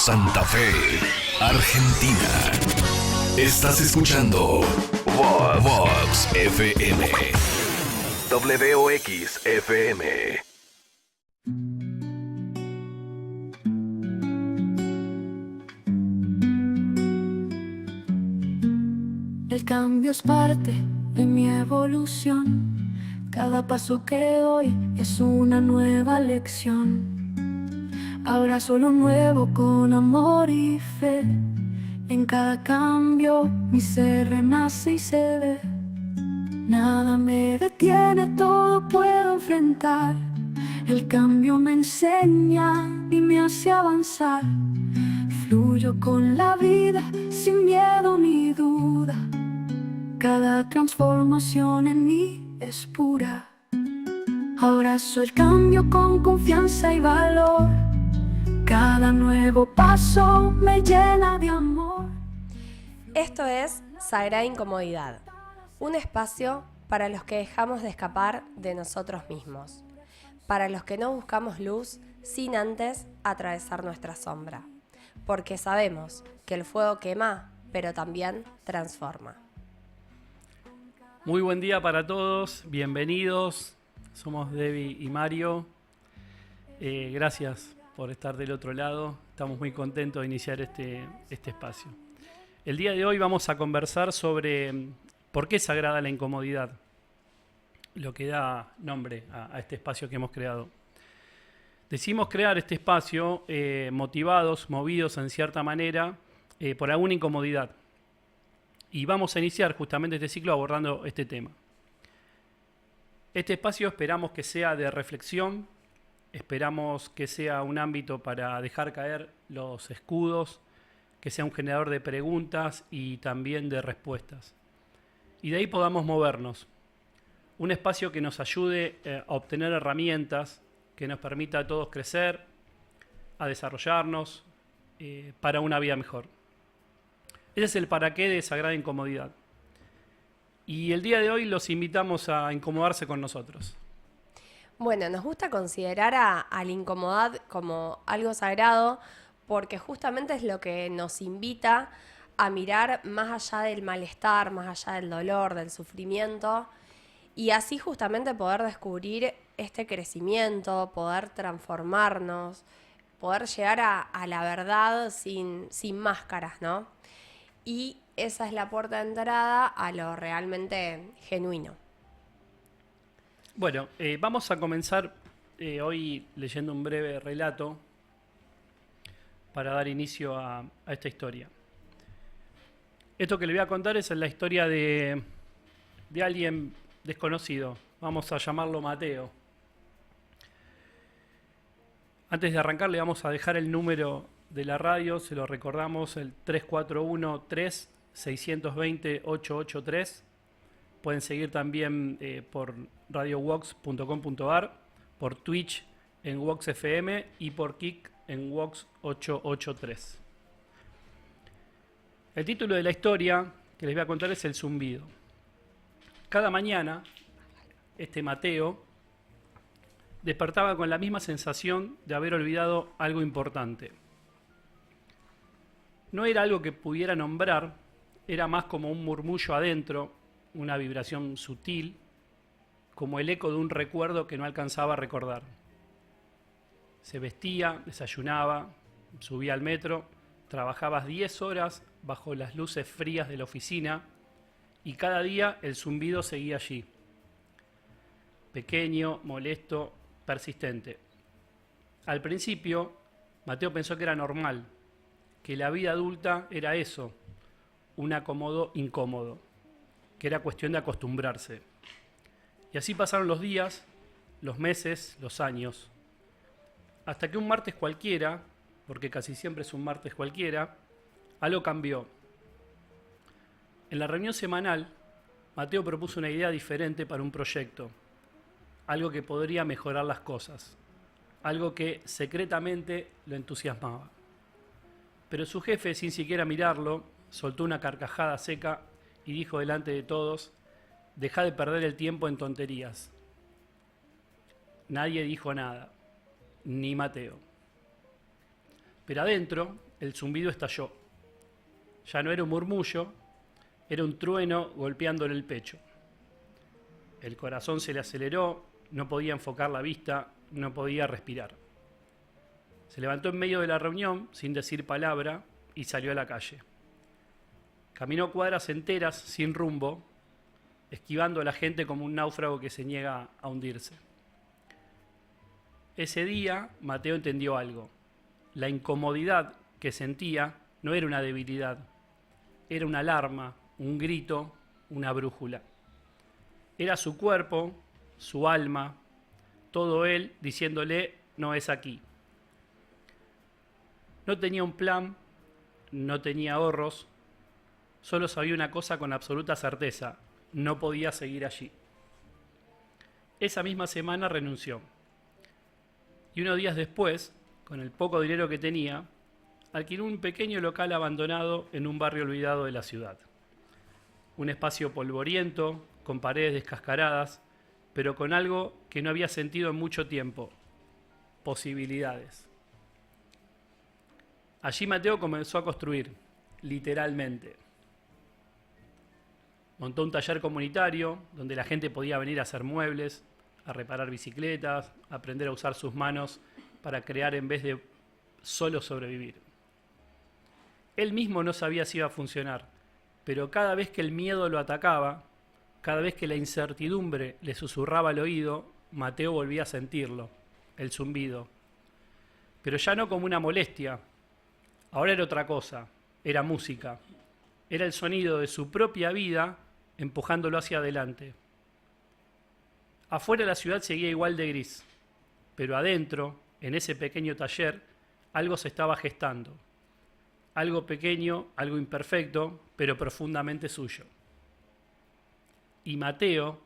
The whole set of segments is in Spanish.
Santa Fe, Argentina. Estás escuchando Vox FM. WOX FM. El cambio es parte de mi evolución. Cada paso que doy es una nueva lección. Abrazo lo nuevo con amor y fe. En cada cambio mi ser renace y se ve. Nada me detiene, todo puedo enfrentar. El cambio me enseña y me hace avanzar. Fluyo con la vida sin miedo ni duda. Cada transformación en mí es pura. Abrazo el cambio con confianza y valor. Cada nuevo paso me llena de amor. Esto es Sagrada Incomodidad, un espacio para los que dejamos de escapar de nosotros mismos, para los que no buscamos luz sin antes atravesar nuestra sombra, porque sabemos que el fuego quema, pero también transforma. Muy buen día para todos, bienvenidos, somos Debbie y Mario, gracias por estar del otro lado, estamos muy contentos de iniciar este espacio. El día de hoy vamos a conversar sobre por qué es sagrada la incomodidad, lo que da nombre a este espacio que hemos creado. Decidimos crear este espacio movidos en cierta manera por alguna incomodidad. Y vamos a iniciar justamente este ciclo abordando este tema. Este espacio esperamos que sea de reflexión, esperamos que sea un ámbito para dejar caer los escudos, que sea un generador de preguntas y también de respuestas. Y de ahí podamos movernos. Un espacio que nos ayude a obtener herramientas, que nos permita a todos crecer, a desarrollarnos para una vida mejor. Ese es el para qué de Sagrada Incomodidad. Y el día de hoy los invitamos a incomodarse con nosotros. Bueno, nos gusta considerar a la incomodidad como algo sagrado porque justamente es lo que nos invita a mirar más allá del malestar, más allá del dolor, del sufrimiento y así justamente poder descubrir este crecimiento, poder transformarnos, poder llegar a la verdad sin máscaras, ¿no? Y esa es la puerta de entrada a lo realmente genuino. Bueno, vamos a comenzar hoy leyendo un breve relato para dar inicio a esta historia. Esto que le voy a contar es la historia de alguien desconocido. Vamos a llamarlo Mateo. Antes de arrancar le vamos a dejar el número de la radio, se lo recordamos, el 341-3620-883. Pueden seguir también por radiowox.com.ar, por Twitch en Wox FM y por Kik en Wox 883. El título de la historia que les voy a contar es El zumbido. Cada mañana, este Mateo despertaba con la misma sensación de haber olvidado algo importante. No era algo que pudiera nombrar, era más como un murmullo adentro, una vibración sutil, como el eco de un recuerdo que no alcanzaba a recordar. Se vestía, desayunaba, subía al metro, trabajaba 10 horas bajo las luces frías de la oficina y cada día el zumbido seguía allí. Pequeño, molesto, persistente. Al principio, Mateo pensó que era normal, que la vida adulta era eso, un acomodo incómodo, que era cuestión de acostumbrarse. Y así pasaron los días, los meses, los años, hasta que un martes cualquiera, porque casi siempre es un martes cualquiera, algo cambió. En la reunión semanal, Mateo propuso una idea diferente para un proyecto, algo que podría mejorar las cosas, algo que secretamente lo entusiasmaba. Pero su jefe, sin siquiera mirarlo, soltó una carcajada seca y dijo delante de todos: «Dejá de perder el tiempo en tonterías». Nadie dijo nada, ni Mateo. Pero adentro, el zumbido estalló. Ya no era un murmullo, era un trueno golpeándole el pecho. El corazón se le aceleró, no podía enfocar la vista, no podía respirar. Se levantó en medio de la reunión, sin decir palabra, y salió a la calle. Caminó cuadras enteras, sin rumbo, esquivando a la gente como un náufrago que se niega a hundirse. Ese día, Mateo entendió algo. La incomodidad que sentía no era una debilidad, era una alarma, un grito, una brújula. Era su cuerpo, su alma, todo él diciéndole: no es aquí. No tenía un plan, no tenía ahorros, solo sabía una cosa con absoluta certeza: no podía seguir allí. Esa misma semana renunció. Y unos días después, con el poco dinero que tenía, alquiló un pequeño local abandonado en un barrio olvidado de la ciudad. Un espacio polvoriento, con paredes descascaradas, pero con algo que no había sentido en mucho tiempo: posibilidades. Allí Mateo comenzó a construir, literalmente. Montó un taller comunitario donde la gente podía venir a hacer muebles, a reparar bicicletas, a aprender a usar sus manos para crear en vez de solo sobrevivir. Él mismo no sabía si iba a funcionar, pero cada vez que el miedo lo atacaba, cada vez que la incertidumbre le susurraba al oído, Mateo volvía a sentirlo, el zumbido. Pero ya no como una molestia. Ahora era otra cosa, era música. Era el sonido de su propia vida empujándolo hacia adelante. Afuera la ciudad seguía igual de gris, pero adentro, en ese pequeño taller, algo se estaba gestando. Algo pequeño, algo imperfecto, pero profundamente suyo. Y Mateo,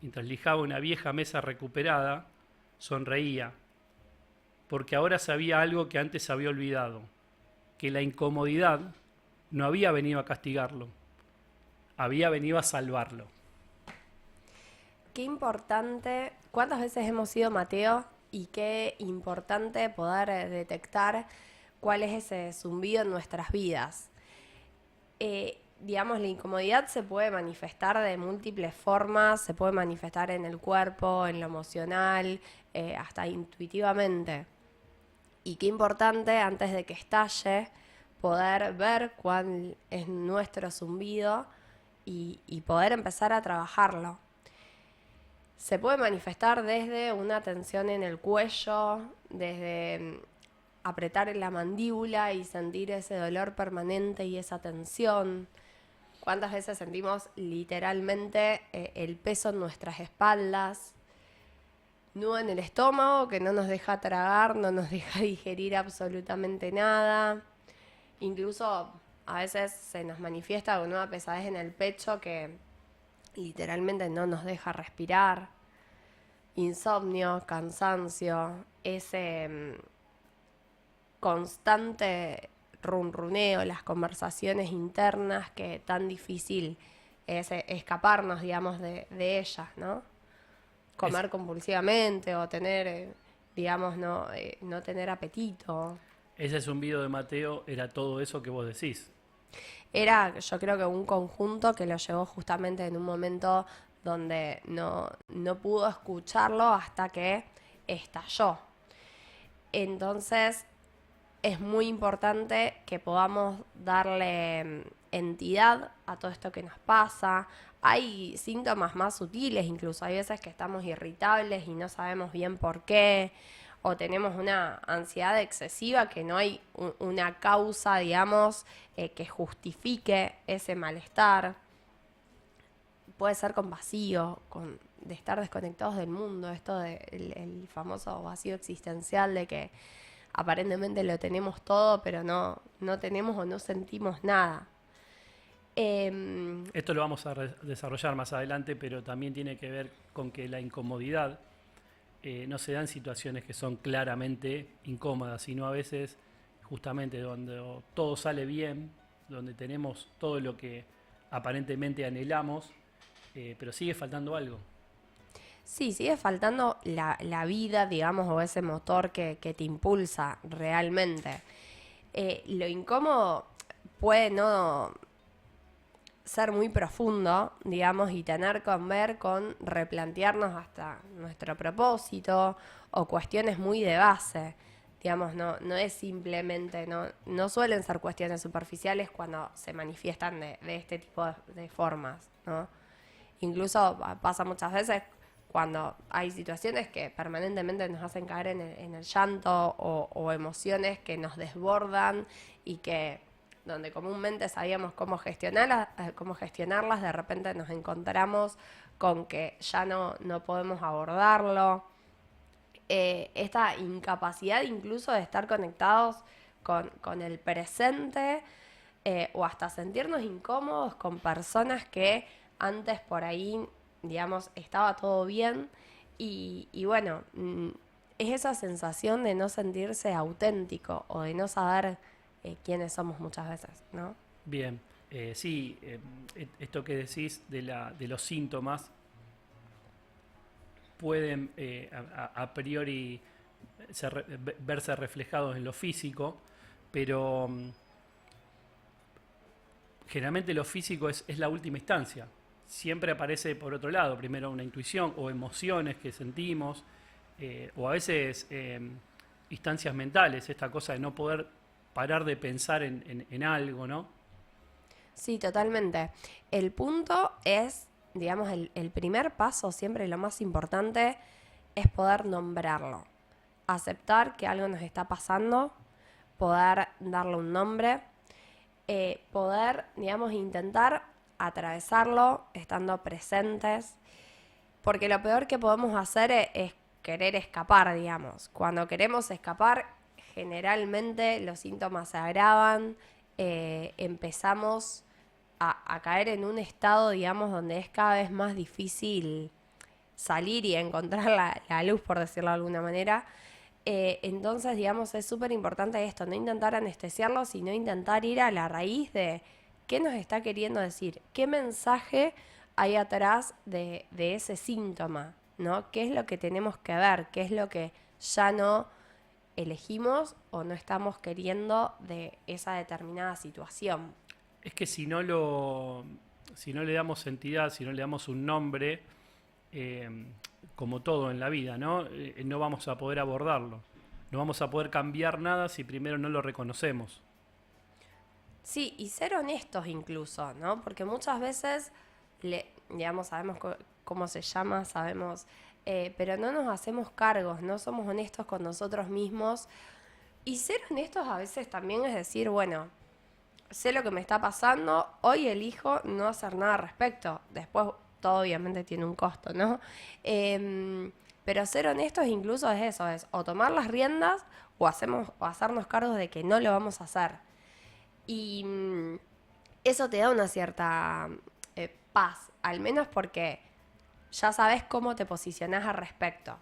mientras lijaba una vieja mesa recuperada, sonreía, porque ahora sabía algo que antes había olvidado: que la incomodidad no había venido a castigarlo, había venido a salvarlo. Qué importante, ¿cuántas veces hemos sido Mateo? Y qué importante poder detectar cuál es ese zumbido en nuestras vidas. Digamos, la incomodidad se puede manifestar de múltiples formas, se puede manifestar en el cuerpo, en lo emocional, hasta intuitivamente. Y qué importante, antes de que estalle, poder ver cuál es nuestro zumbido y poder empezar a trabajarlo. Se puede manifestar desde una tensión en el cuello, desde apretar en la mandíbula y sentir ese dolor permanente y esa tensión. ¿Cuántas veces sentimos literalmente el peso en nuestras espaldas? Nudo en el estómago que no nos deja tragar, no nos deja digerir absolutamente nada. Incluso a veces se nos manifiesta con una pesadez en el pecho que literalmente no nos deja respirar. Insomnio, cansancio, ese constante runruneo, las conversaciones internas que tan difícil es escaparnos, digamos, de ellas, ¿no? Comer compulsivamente o tener, digamos, no tener apetito. Ese zumbido de Mateo era todo eso que vos decís. Era, yo creo que un conjunto que lo llevó justamente en un momento donde no pudo escucharlo hasta que estalló. Entonces, es muy importante que podamos darle entidad a todo esto que nos pasa. Hay síntomas más sutiles, incluso hay veces que estamos irritables y no sabemos bien por qué, o tenemos una ansiedad excesiva que no hay una causa, digamos, que justifique ese malestar. Puede ser con vacío, de estar desconectados del mundo, esto del famoso vacío existencial de que aparentemente lo tenemos todo, pero no tenemos o no sentimos nada. Esto lo vamos a desarrollar más adelante, pero también tiene que ver con que la incomodidad no se da en situaciones que son claramente incómodas, sino a veces justamente donde todo sale bien, donde tenemos todo lo que aparentemente anhelamos, pero sigue faltando algo. Sí, sigue faltando la vida, digamos, o ese motor que te impulsa realmente. Lo incómodo puede no ser muy profundo, digamos, y tener que ver con replantearnos hasta nuestro propósito o cuestiones muy de base. Digamos, no es simplemente, no suelen ser cuestiones superficiales cuando se manifiestan de este tipo de formas, ¿no? Incluso pasa muchas veces cuando hay situaciones que permanentemente nos hacen caer en el llanto o emociones que nos desbordan y que donde comúnmente sabíamos cómo gestionarlas, de repente nos encontramos con que ya no podemos abordarlo. Esta incapacidad incluso de estar conectados con el presente, o hasta sentirnos incómodos con personas que antes por ahí, digamos, estaba todo bien y bueno, es esa sensación de no sentirse auténtico o de no saber quiénes somos muchas veces, ¿no? Bien, sí, esto que decís de los síntomas pueden a priori verse reflejados en lo físico, pero generalmente lo físico es la última instancia. Siempre aparece por otro lado, primero una intuición o emociones que sentimos, o a veces instancias mentales, esta cosa de no poder parar de pensar en algo, ¿no? Sí, totalmente. El punto es, digamos, el primer paso, siempre lo más importante, es poder nombrarlo. Aceptar que algo nos está pasando, poder darle un nombre, poder, digamos, intentar atravesarlo estando presentes, porque lo peor que podemos hacer es querer escapar, digamos. Cuando queremos escapar, generalmente los síntomas se agravan, empezamos a caer en un estado, digamos, donde es cada vez más difícil salir y encontrar la luz, por decirlo de alguna manera. Entonces, digamos, es súper importante esto, no intentar anestesiarlo, sino intentar ir a la raíz de qué nos está queriendo decir, qué mensaje hay atrás de ese síntoma, ¿no? ¿Qué es lo que tenemos que ver? ¿Qué es lo que ya no elegimos o no estamos queriendo de esa determinada situación? Es que si no le damos entidad, si no le damos un nombre, como todo en la vida, ¿no? No vamos a poder abordarlo. No vamos a poder cambiar nada si primero no lo reconocemos. Sí, y ser honestos incluso, ¿no? Porque muchas veces, digamos, sabemos cómo se llama, sabemos, pero no nos hacemos cargos, no somos honestos con nosotros mismos. Y ser honestos a veces también es decir, bueno, sé lo que me está pasando, hoy elijo no hacer nada al respecto. Después todo obviamente tiene un costo, ¿no? Pero ser honestos incluso es eso, es o tomar las riendas o hacernos cargos de que no lo vamos a hacer. Y eso te da una cierta paz, al menos porque ya sabes cómo te posicionás al respecto.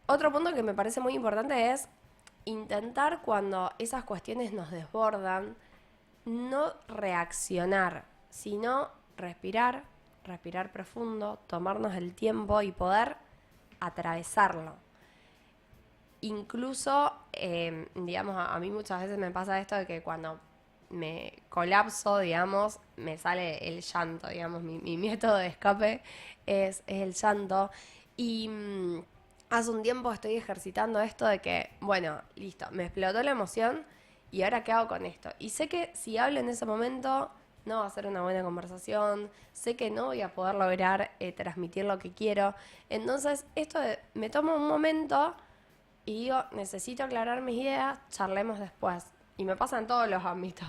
Otro punto que me parece muy importante es intentar cuando esas cuestiones nos desbordan, no reaccionar, sino respirar profundo, tomarnos el tiempo y poder atravesarlo. Incluso, digamos, a mí muchas veces me pasa esto de que cuando me colapso, digamos, me sale el llanto, digamos, mi método de escape es el llanto. Y hace un tiempo estoy ejercitando esto de que, bueno, listo, me explotó la emoción y ahora qué hago con esto. Y sé que si hablo en ese momento no va a ser una buena conversación, sé que no voy a poder lograr transmitir lo que quiero. Entonces, me tomo un momento y digo, necesito aclarar mis ideas, charlemos después. Y me pasa en todos los ámbitos.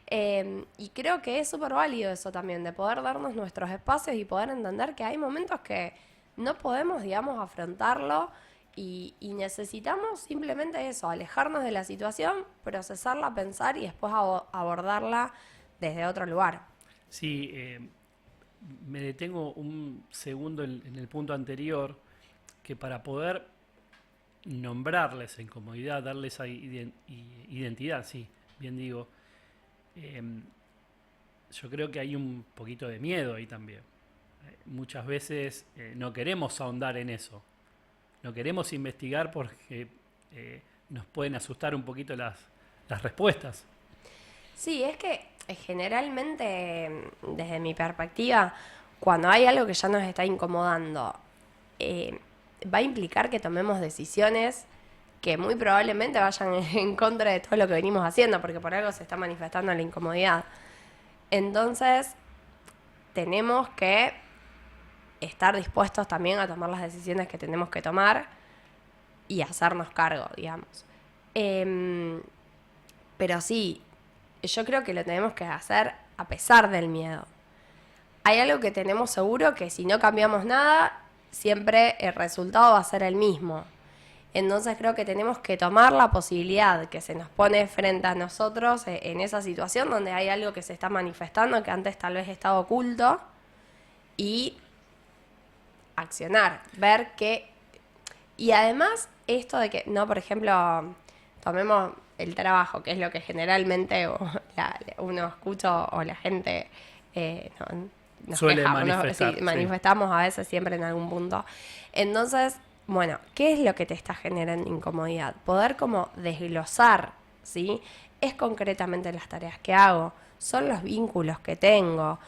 Y creo que es súper válido eso también, de poder darnos nuestros espacios y poder entender que hay momentos que no podemos, digamos, afrontarlo y necesitamos simplemente eso, alejarnos de la situación, procesarla, pensar y después abordarla desde otro lugar. Sí, me detengo un segundo en el punto anterior, que para poder nombrarle esa incomodidad, darle esa identidad, sí, bien digo, yo creo que hay un poquito de miedo ahí también. Muchas veces no queremos ahondar en eso, no queremos investigar porque nos pueden asustar un poquito las las respuestas. Sí, es que generalmente, desde mi perspectiva, cuando hay algo que ya nos está incomodando, va a implicar que tomemos decisiones que muy probablemente vayan en contra de todo lo que venimos haciendo, porque por algo se está manifestando la incomodidad. Entonces, tenemos que estar dispuestos también a tomar las decisiones que tenemos que tomar y hacernos cargo, digamos. Pero sí, yo creo que lo tenemos que hacer a pesar del miedo. Hay algo que tenemos seguro, que si no cambiamos nada, siempre el resultado va a ser el mismo. Entonces creo que tenemos que tomar la posibilidad que se nos pone frente a nosotros en esa situación donde hay algo que se está manifestando, que antes tal vez estaba oculto, y accionar, ver qué. Y además esto de que, no, por ejemplo, tomemos el trabajo, que es lo que generalmente uno escucha o la gente nos suele queja, manifestar. sí, manifestamos a veces siempre en algún punto. Entonces, bueno, ¿qué es lo que te está generando incomodidad? Poder como desglosar, ¿sí? Es concretamente las tareas que hago, son los vínculos que tengo,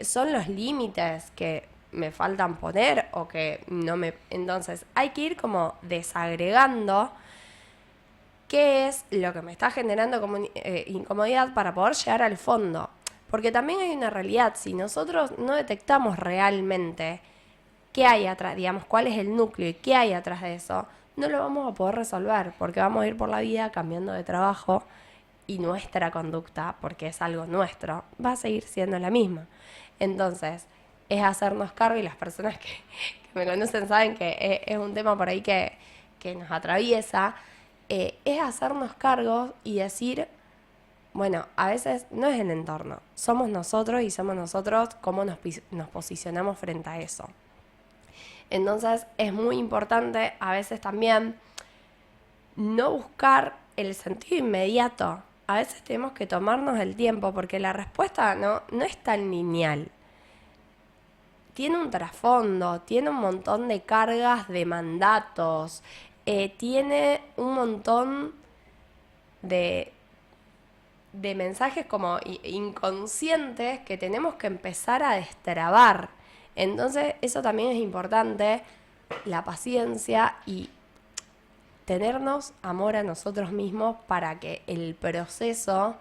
son los límites que me faltan poner o que no me... Entonces, hay que ir como desagregando qué es lo que me está generando incomodidad para poder llegar al fondo. Porque también hay una realidad, si nosotros no detectamos realmente qué hay atrás, digamos, cuál es el núcleo y qué hay atrás de eso, no lo vamos a poder resolver, porque vamos a ir por la vida cambiando de trabajo y nuestra conducta, porque es algo nuestro, va a seguir siendo la misma. Entonces, es hacernos cargo, y las personas que me conocen saben que es un tema por ahí que nos atraviesa, es hacernos cargo y decir, bueno, a veces no es el entorno, somos nosotros y somos nosotros cómo nos posicionamos frente a eso. Entonces es muy importante a veces también no buscar el sentido inmediato. A veces tenemos que tomarnos el tiempo porque la respuesta no es tan lineal. Tiene un trasfondo, tiene un montón de cargas de mandatos, tiene un montón de mensajes como inconscientes que tenemos que empezar a destrabar. Entonces eso también es importante, la paciencia y tenernos amor a nosotros mismos para que el proceso,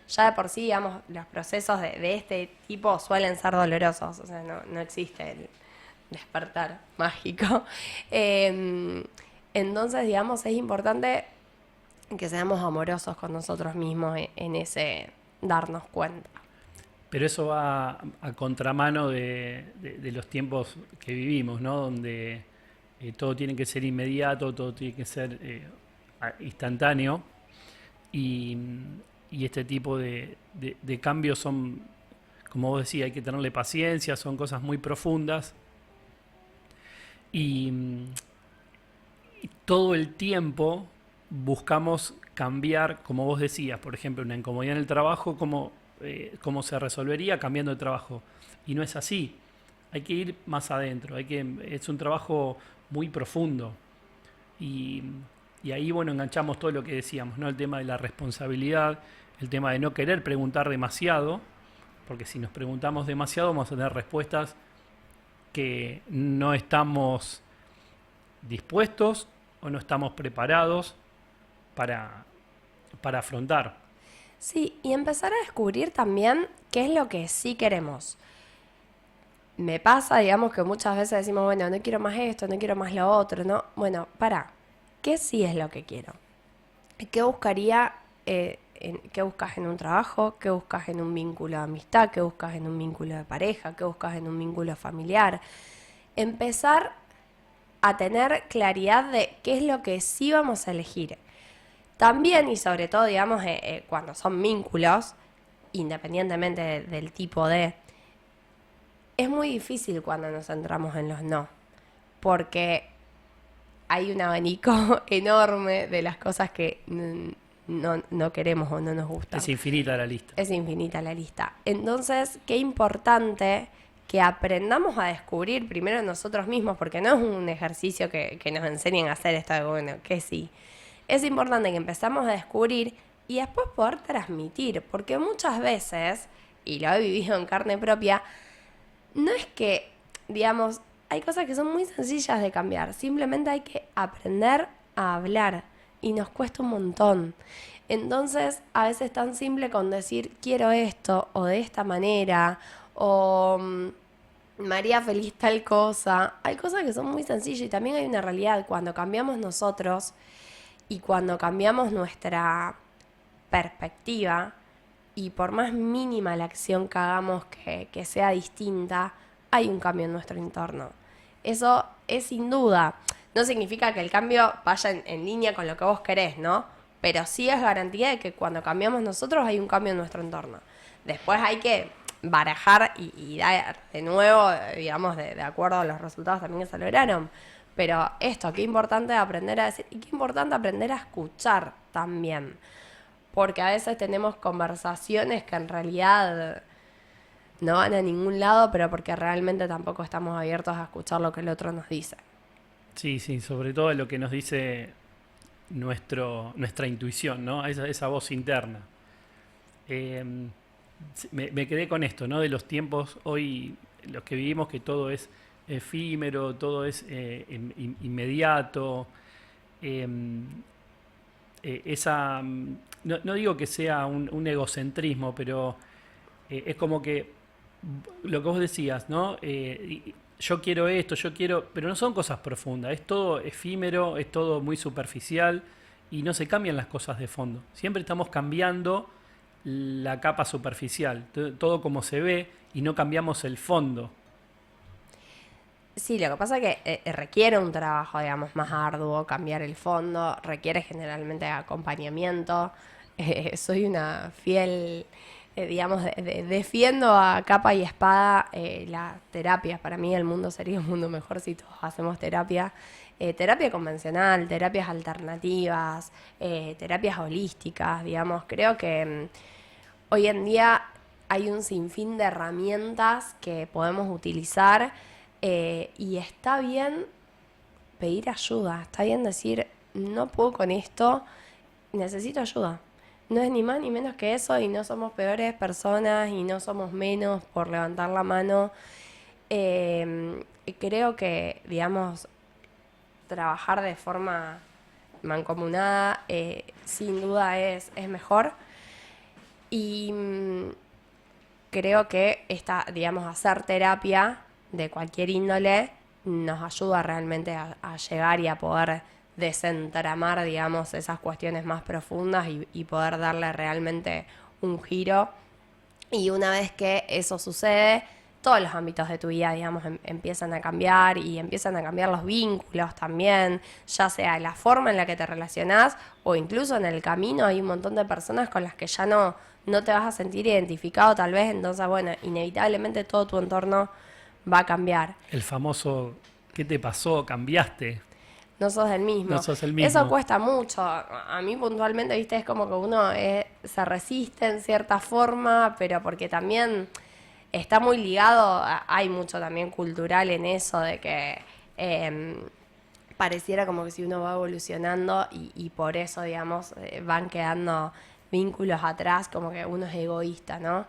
ya de por sí, digamos, los procesos de este tipo suelen ser dolorosos, o sea, no existe el despertar mágico. Entonces, digamos, es importante que seamos amorosos con nosotros mismos en ese darnos cuenta. Pero eso va a contramano de los tiempos que vivimos, ¿no? Donde todo tiene que ser inmediato, todo tiene que ser instantáneo. Y este tipo de cambios son, como vos decías, hay que tenerle paciencia, son cosas muy profundas. Y todo el tiempo buscamos cambiar, como vos decías, por ejemplo, una incomodidad en el trabajo, cómo se resolvería cambiando de trabajo. Y no es así. Hay que ir más adentro. Es un trabajo muy profundo. Y ahí, bueno, enganchamos todo lo que decíamos, ¿no? El tema de la responsabilidad, el tema de no querer preguntar demasiado, porque si nos preguntamos demasiado vamos a tener respuestas que no estamos dispuestos o no estamos preparados para afrontar. Sí, y empezar a descubrir también qué es lo que sí queremos. Me pasa, digamos, que muchas veces decimos, bueno, no quiero más esto, no quiero más lo otro, ¿no? Bueno, ¿qué sí es lo que quiero? ¿Qué buscaría, qué buscas en un trabajo? ¿Qué buscas en un vínculo de amistad? ¿Qué buscas en un vínculo de pareja? ¿Qué buscas en un vínculo familiar? Empezar a tener claridad de qué es lo que sí vamos a elegir. También y sobre todo, digamos, cuando son vínculos, independientemente del tipo es muy difícil cuando nos centramos en los no, porque hay un abanico enorme de las cosas que no queremos o no nos gustan. Es infinita la lista. Es infinita la lista. Entonces, qué importante que aprendamos a descubrir primero nosotros mismos, porque no es un ejercicio que nos enseñen a hacer esto de, bueno, que sí. Es importante que empezamos a descubrir y después poder transmitir, porque muchas veces, y lo he vivido en carne propia, no es que, digamos, hay cosas que son muy sencillas de cambiar, simplemente hay que aprender a hablar y nos cuesta un montón. Entonces, a veces es tan simple con decir quiero esto o de esta manera o María feliz tal cosa. Hay cosas que son muy sencillas y también hay una realidad. Cuando cambiamos nosotros y cuando cambiamos nuestra perspectiva y por más mínima la acción que hagamos que sea distinta, hay un cambio en nuestro entorno. Eso es sin duda. No significa que el cambio vaya en línea con lo que vos querés, ¿no? Pero sí es garantía de que cuando cambiamos nosotros hay un cambio en nuestro entorno. Después hay que barajar y dar de nuevo, digamos, de acuerdo a los resultados también que se lograron. Pero esto, qué importante aprender a decir y qué importante aprender a escuchar también. Porque a veces tenemos conversaciones que en realidad no van a ningún lado, pero porque realmente tampoco estamos abiertos a escuchar lo que el otro nos dice. Sí, sí, sobre todo lo que nos dice nuestra intuición, ¿no? Esa voz interna. Me quedé con esto, ¿no? De los tiempos hoy, los que vivimos, que todo es efímero, todo es inmediato. No digo que sea un egocentrismo, pero es como que lo que vos decías, ¿no? Yo quiero esto, pero no son cosas profundas, es todo efímero, es todo muy superficial y no se cambian las cosas de fondo. Siempre estamos cambiando la capa superficial, todo como se ve y no cambiamos el fondo. Sí, lo que pasa es que requiere un trabajo, digamos, más arduo, cambiar el fondo, requiere generalmente acompañamiento. Soy una fiel, digamos, defiendo a capa y espada las terapias. Para mí el mundo sería un mundo mejor si todos hacemos terapia. Terapia convencional, terapias alternativas, terapias holísticas, digamos. Creo que hoy en día hay un sinfín de herramientas que podemos utilizar. Y está bien pedir ayuda, está bien decir, no puedo con esto, necesito ayuda. No es ni más ni menos que eso y no somos peores personas y no somos menos por levantar la mano. Creo que, digamos, trabajar de forma mancomunada sin duda es mejor. Y creo que digamos, hacer terapia de cualquier índole nos ayuda realmente a llegar y a poder desentramar, digamos, esas cuestiones más profundas y poder darle realmente un giro. Y una vez que eso sucede, todos los ámbitos de tu vida, digamos, empiezan a cambiar y empiezan a cambiar los vínculos también, ya sea la forma en la que te relacionás o incluso en el camino hay un montón de personas con las que ya no te vas a sentir identificado tal vez, entonces, bueno, inevitablemente todo tu entorno va a cambiar. El famoso, ¿qué te pasó? ¿Cambiaste? No sos el mismo. No sos el mismo. Eso cuesta mucho. A mí puntualmente, viste, es como que uno se resiste en cierta forma, pero porque también está muy ligado, hay mucho también cultural en eso de que pareciera como que si uno va evolucionando y por eso, digamos, van quedando vínculos atrás, como que uno es egoísta, ¿no?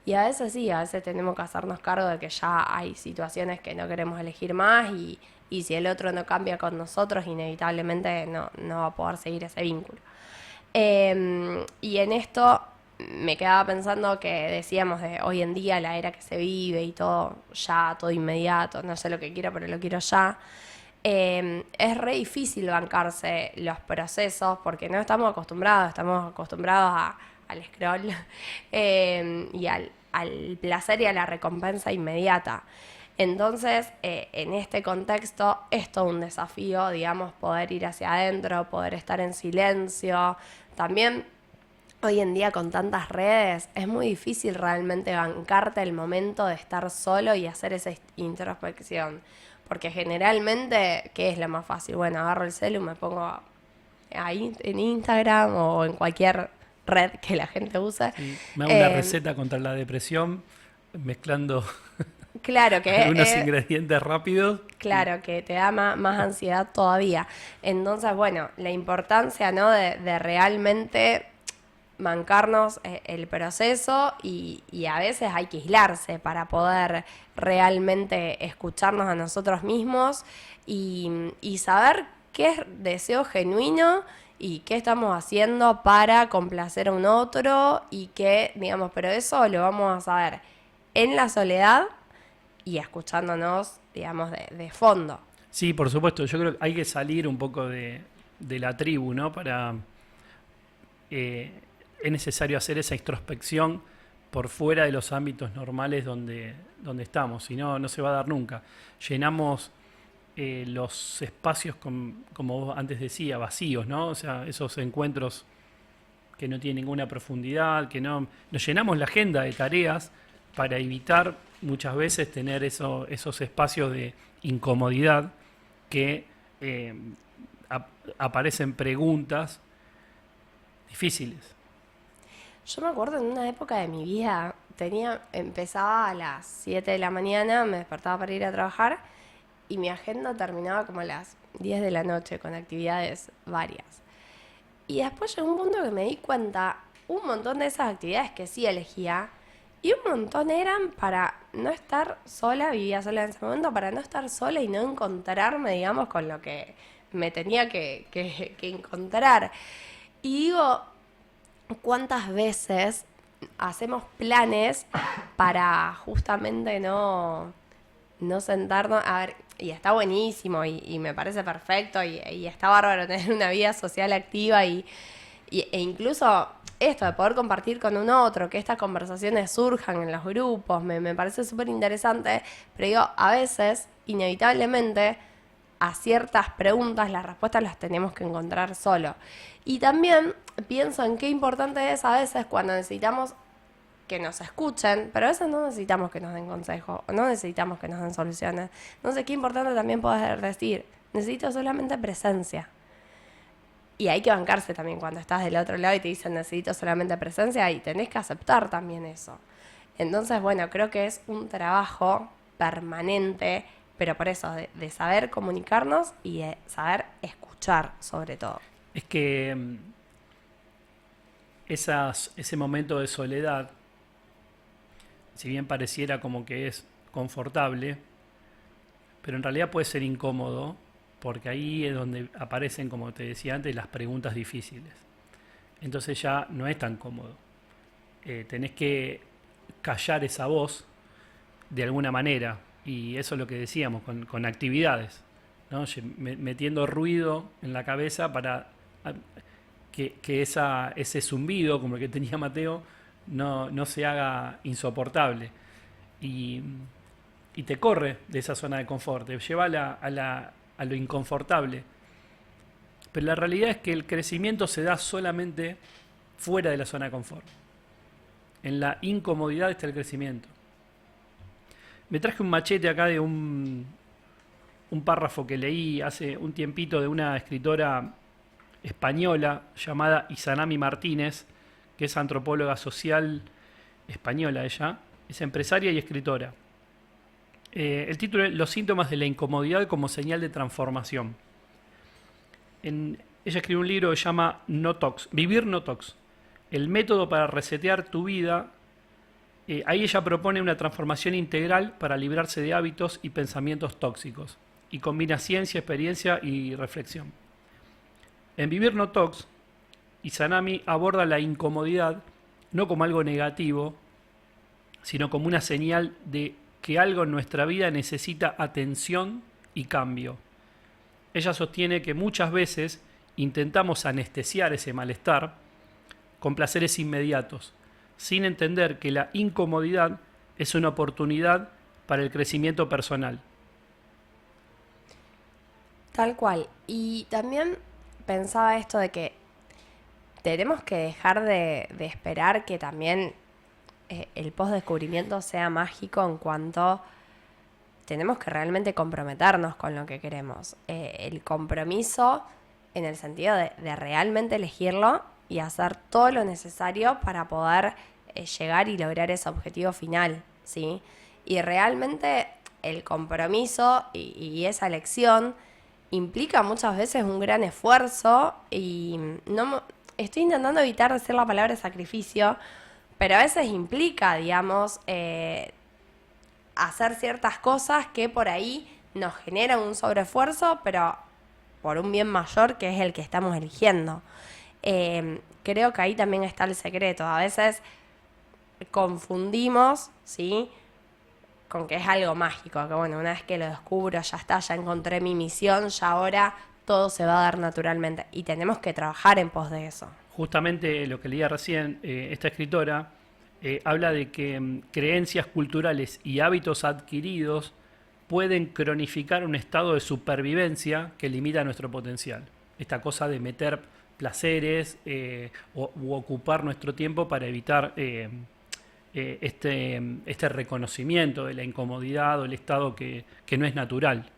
Y a veces sí, a veces tenemos que hacernos cargo de que ya hay situaciones que no queremos elegir más y si el otro no cambia con nosotros, inevitablemente no va a poder seguir ese vínculo. Y en esto me quedaba pensando que decíamos de hoy en día, la era que se vive y todo ya, todo inmediato, no sé lo que quiero, pero lo quiero ya. Es re difícil bancarse los procesos porque no estamos acostumbrados al scroll y al placer y a la recompensa inmediata. Entonces, en este contexto es todo un desafío, digamos, poder ir hacia adentro, poder estar en silencio. También, hoy en día con tantas redes, es muy difícil realmente bancarte el momento de estar solo y hacer esa introspección. Porque generalmente, ¿qué es lo más fácil? Bueno, agarro el celu, me pongo ahí en Instagram o en cualquier red que la gente use. Sí, me hago una receta contra la depresión mezclando claro que algunos ingredientes rápidos. Claro, que te da más ansiedad todavía. Entonces, bueno, la importancia, ¿no? de realmente bancarnos el proceso y a veces hay que aislarse para poder realmente escucharnos a nosotros mismos y saber qué es deseo genuino y qué estamos haciendo para complacer a un otro y qué, digamos, pero eso lo vamos a saber en la soledad y escuchándonos, digamos, de fondo. Sí, por supuesto. Yo creo que hay que salir un poco de la tribu, ¿no? Es necesario hacer esa introspección por fuera de los ámbitos normales donde estamos, si no, no se va a dar nunca. Llenamos los espacios, como vos antes decía, vacíos, ¿no? O sea, esos encuentros que no tienen ninguna profundidad, que no... Nos llenamos la agenda de tareas para evitar muchas veces tener esos espacios de incomodidad que aparecen preguntas difíciles. Yo me acuerdo en una época de mi vida, empezaba a las 7 de la mañana, me despertaba para ir a trabajar y mi agenda terminaba como a las 10 de la noche con actividades varias. Y después llegó un punto que me di cuenta, un montón de esas actividades que sí elegía y un montón eran para no estar sola, vivía sola en ese momento, para no estar sola y no encontrarme, digamos, con lo que me tenía que encontrar. Y digo, ¿cuántas veces hacemos planes para justamente no sentarnos? A ver, y está buenísimo y me parece perfecto y está bárbaro tener una vida social activa e incluso esto de poder compartir con un otro, que estas conversaciones surjan en los grupos, me parece súper interesante, pero digo, a veces, inevitablemente, a ciertas preguntas las respuestas las tenemos que encontrar solo. Y también pienso en qué importante es a veces cuando necesitamos que nos escuchen, pero a veces no necesitamos que nos den consejos, o no necesitamos que nos den soluciones. Entonces, qué importante también poder decir, necesito solamente presencia. Y hay que bancarse también cuando estás del otro lado y te dicen necesito solamente presencia y tenés que aceptar también eso. Entonces, bueno, creo que es un trabajo permanente, pero por eso, de saber comunicarnos y de saber escuchar sobre todo. Es que ese momento de soledad, si bien pareciera como que es confortable, pero en realidad puede ser incómodo, porque ahí es donde aparecen, como te decía antes, las preguntas difíciles. Entonces ya no es tan cómodo. Tenés que callar esa voz de alguna manera, y eso es lo que decíamos, con actividades, ¿no? Metiendo ruido en la cabeza para que ese zumbido, como el que tenía Mateo, no se haga insoportable. Y te corre de esa zona de confort, te lleva a lo inconfortable. Pero la realidad es que el crecimiento se da solamente fuera de la zona de confort. En la incomodidad está el crecimiento. Me traje un machete acá de un párrafo que leí hace un tiempito de una escritora española llamada Izanami Martínez, que es antropóloga social española ella, es empresaria y escritora. El título es Los síntomas de la incomodidad como señal de transformación. Ella escribió un libro que se llama No Tox, Vivir No Tox, el método para resetear tu vida. Ahí ella propone una transformación integral para librarse de hábitos y pensamientos tóxicos y combina ciencia, experiencia y reflexión. En Vivir No Tox, Izanami aborda la incomodidad no como algo negativo, sino como una señal de que algo en nuestra vida necesita atención y cambio. Ella sostiene que muchas veces intentamos anestesiar ese malestar con placeres inmediatos, sin entender que la incomodidad es una oportunidad para el crecimiento personal. Tal cual. Y también pensaba esto de que tenemos que dejar de esperar que también el postdescubrimiento sea mágico en cuanto tenemos que realmente comprometernos con lo que queremos. El compromiso en el sentido de realmente elegirlo y hacer todo lo necesario para poder llegar y lograr ese objetivo final, ¿sí? Y realmente el compromiso y esa elección implica muchas veces un gran esfuerzo y estoy intentando evitar decir la palabra sacrificio, pero a veces implica, digamos, hacer ciertas cosas que por ahí nos generan un sobreesfuerzo, pero por un bien mayor que es el que estamos eligiendo. Creo que ahí también está el secreto. A veces confundimos, ¿sí?, con que es algo mágico, que bueno, una vez que lo descubro, ya está, ya encontré mi misión, ya ahora todo se va a dar naturalmente. Y tenemos que trabajar en pos de eso. Justamente lo que leía recién, esta escritora habla de que creencias culturales y hábitos adquiridos pueden cronificar un estado de supervivencia que limita nuestro potencial. Esta cosa de meter placeres u ocupar nuestro tiempo para evitar este reconocimiento de la incomodidad o el estado que no es natural.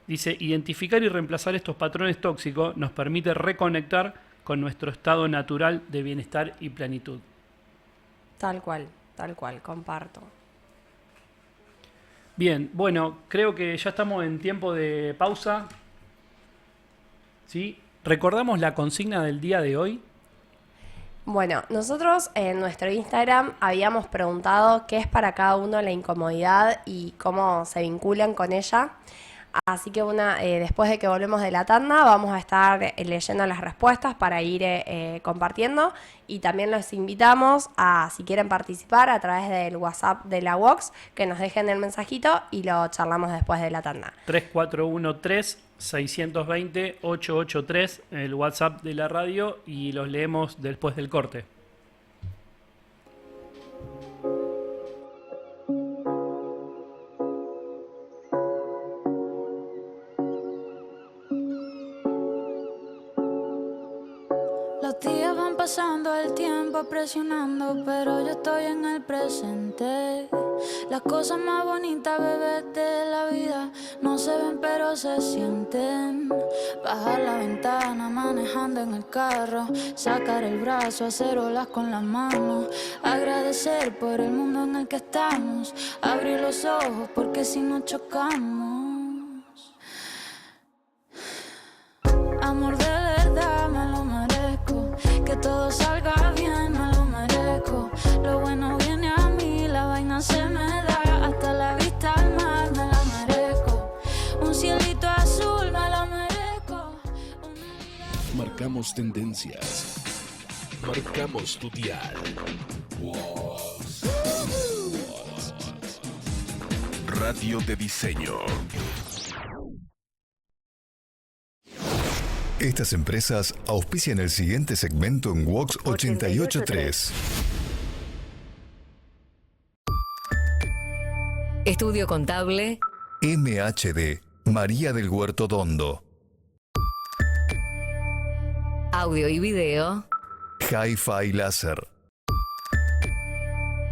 Dice, identificar y reemplazar estos patrones tóxicos nos permite reconectar con nuestro estado natural de bienestar y plenitud. Tal cual, comparto. Bien, bueno, creo que ya estamos en tiempo de pausa. ¿Sí? ¿Recordamos la consigna del día de hoy? Bueno, nosotros en nuestro Instagram habíamos preguntado qué es para cada uno la incomodidad y cómo se vinculan con ella. Así que después de que volvemos de la tanda vamos a estar leyendo las respuestas para ir compartiendo, y también los invitamos a, si quieren participar, a través del WhatsApp de la Vox, que nos dejen el mensajito y lo charlamos después de la tanda. 3413-620-883, el WhatsApp de la radio, y los leemos después del corte. Los días van pasando, el tiempo presionando, pero yo estoy en el presente. Las cosas más bonitas, bebé, de la vida no se ven, pero se sienten. Bajar la ventana, manejando en el carro, sacar el brazo, hacer olas con las manos, agradecer por el mundo en el que estamos, abrir los ojos porque si no chocamos. Amor de verdad, me lo merezco. Que todo salga bien, me lo merezco. Lo bueno viene a mí, la vaina se me da. Hasta la vista al mar, me la merezco. Un cielito azul, me lo merezco. Marcamos tendencias. Marcamos tu dial. Radio de diseño. Estas empresas auspician el siguiente segmento en Vox 883. Estudio Contable MHD, María del Huerto Dondo. Audio y Video. Hi-Fi Láser.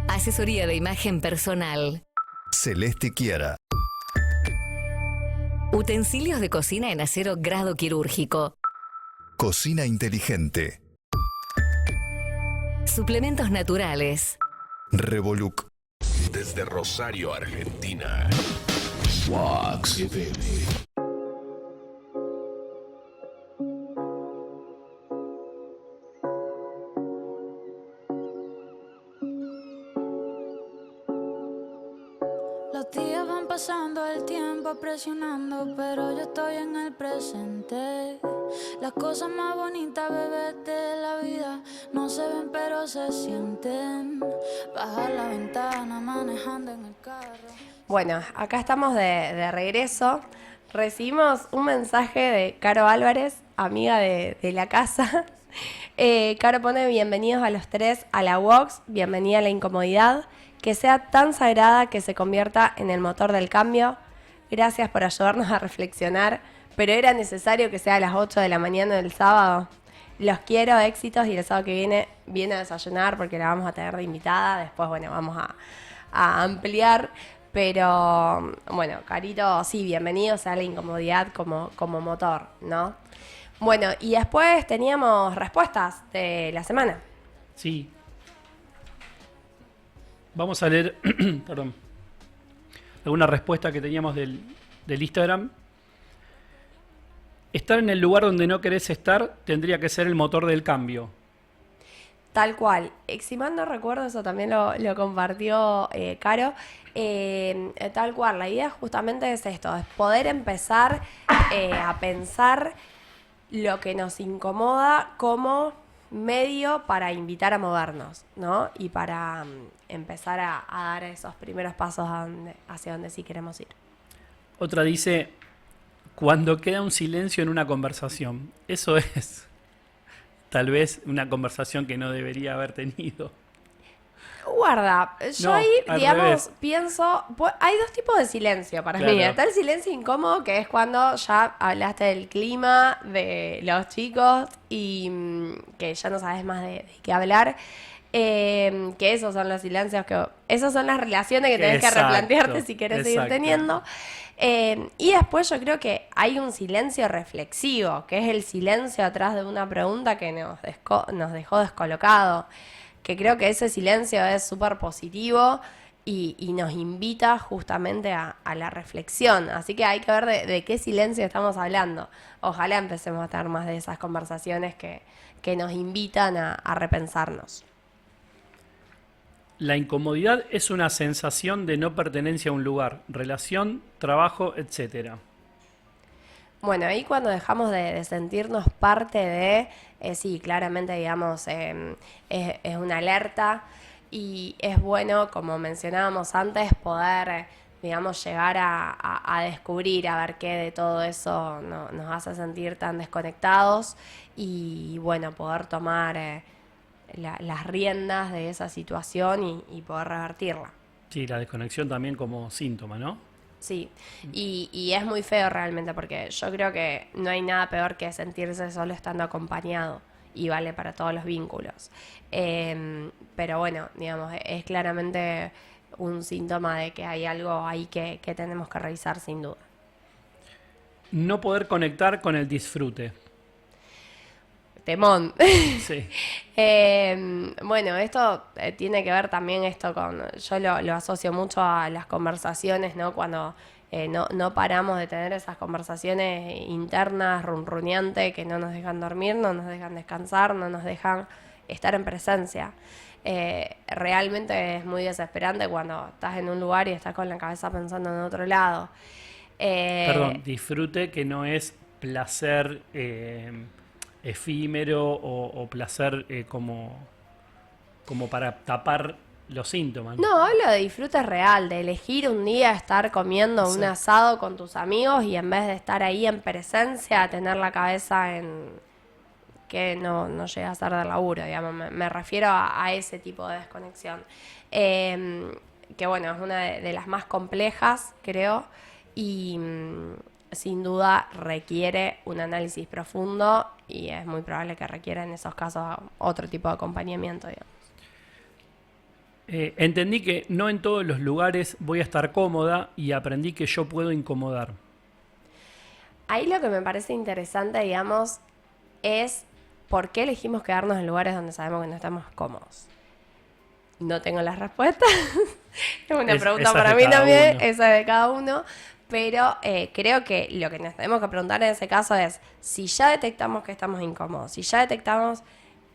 Asesoría de imagen personal. Celeste Chiara. Utensilios de cocina en acero grado quirúrgico. Cocina inteligente. Suplementos naturales. Revoluc. Desde Rosario, Argentina. Vox FM. Los días van pasando, el tiempo presionando, pero yo estoy en el presente. Las cosas más bonitas, bebé, de la vida no se ven, pero se sienten. Bajar la ventana, manejando en el carro. Bueno, acá estamos de regreso. Recibimos un mensaje de Caro Álvarez, amiga de la casa. Caro pone: bienvenidos a los tres a la Vox, bienvenida a la incomodidad. Que sea tan sagrada que se convierta en el motor del cambio. Gracias por ayudarnos a reflexionar, pero era necesario que sea a las 8 de la mañana del sábado. Los quiero, éxitos, y el sábado que viene a desayunar porque la vamos a tener de invitada. Después, bueno, vamos a ampliar. Pero, bueno, Carito, sí, bienvenidos a la incomodidad como motor, ¿no? Bueno, y después teníamos respuestas de la semana. Sí. Vamos a leer perdón, alguna respuesta que teníamos del Instagram. estar en el lugar donde no querés estar tendría que ser el motor del cambio. Tal cual. Si mal no recuerdo, eso también lo compartió Caro. Tal cual, la idea justamente es esto, es poder empezar a pensar lo que nos incomoda como medio para invitar a movernos, ¿no? Y para empezar a dar esos primeros pasos hacia donde sí queremos ir. Otra dice, cuando queda un silencio en una conversación. Eso es tal vez una conversación que no debería haber tenido. Guarda, yo No, ahí, al digamos, revés. pienso, hay dos tipos de silencio para Claro. mí. Está el silencio incómodo, que es cuando ya hablaste del clima, de los chicos y que ya no sabes más de qué hablar. Que esos son los silencios esas son las relaciones que tenés que Exacto, replantearte si querés seguir exacto. teniendo. Y después yo creo que hay un silencio reflexivo, que es el silencio atrás de una pregunta que nos dejó descolocado. Que creo que ese silencio es súper positivo y nos invita justamente a la reflexión. Así que hay que ver de qué silencio estamos hablando. Ojalá empecemos a tener más de esas conversaciones que nos invitan a repensarnos. La incomodidad es una sensación de no pertenencia a un lugar, relación, trabajo, etcétera. Bueno, ahí cuando dejamos de sentirnos parte de, sí, claramente, digamos, es una alerta y es bueno, como mencionábamos antes, poder, digamos, llegar a descubrir, a ver qué de todo eso nos hace sentir tan desconectados y, bueno, poder tomar las riendas de esa situación y poder revertirla. Sí, la desconexión también como síntoma, ¿no? Sí, y es muy feo realmente porque yo creo que no hay nada peor que sentirse solo estando acompañado y vale para todos los vínculos. Pero bueno, digamos, es claramente un síntoma de que hay algo ahí que tenemos que revisar sin duda. No poder conectar con el disfrute. Temón. Sí. Bueno, esto tiene que ver también yo lo asocio mucho a las conversaciones, ¿no? Cuando no paramos de tener esas conversaciones internas, runruneantes, que no nos dejan dormir, no nos dejan descansar, no nos dejan estar en presencia. Realmente es muy desesperante cuando estás en un lugar y estás con la cabeza pensando en otro lado. Perdón, disfrute que no es placer efímero o placer como para tapar los síntomas. No, hablo de disfrute real, de elegir un día estar comiendo un asado con tus amigos y en vez de estar ahí en presencia, tener la cabeza en que no llega a ser de laburo, digamos. Me refiero a ese tipo de desconexión. Que bueno, es una de las más complejas, creo, y sin duda requiere un análisis profundo y es muy probable que requiera en esos casos otro tipo de acompañamiento, digamos. Entendí que no en todos los lugares voy a estar cómoda y aprendí que yo puedo incomodar. Ahí lo que me parece interesante, digamos, es por qué elegimos quedarnos en lugares donde sabemos que no estamos cómodos. No tengo las respuestas. Es una pregunta para mí también, esa es de cada uno. Pero creo que lo que nos tenemos que preguntar en ese caso es, si ya detectamos que estamos incómodos, si ya detectamos,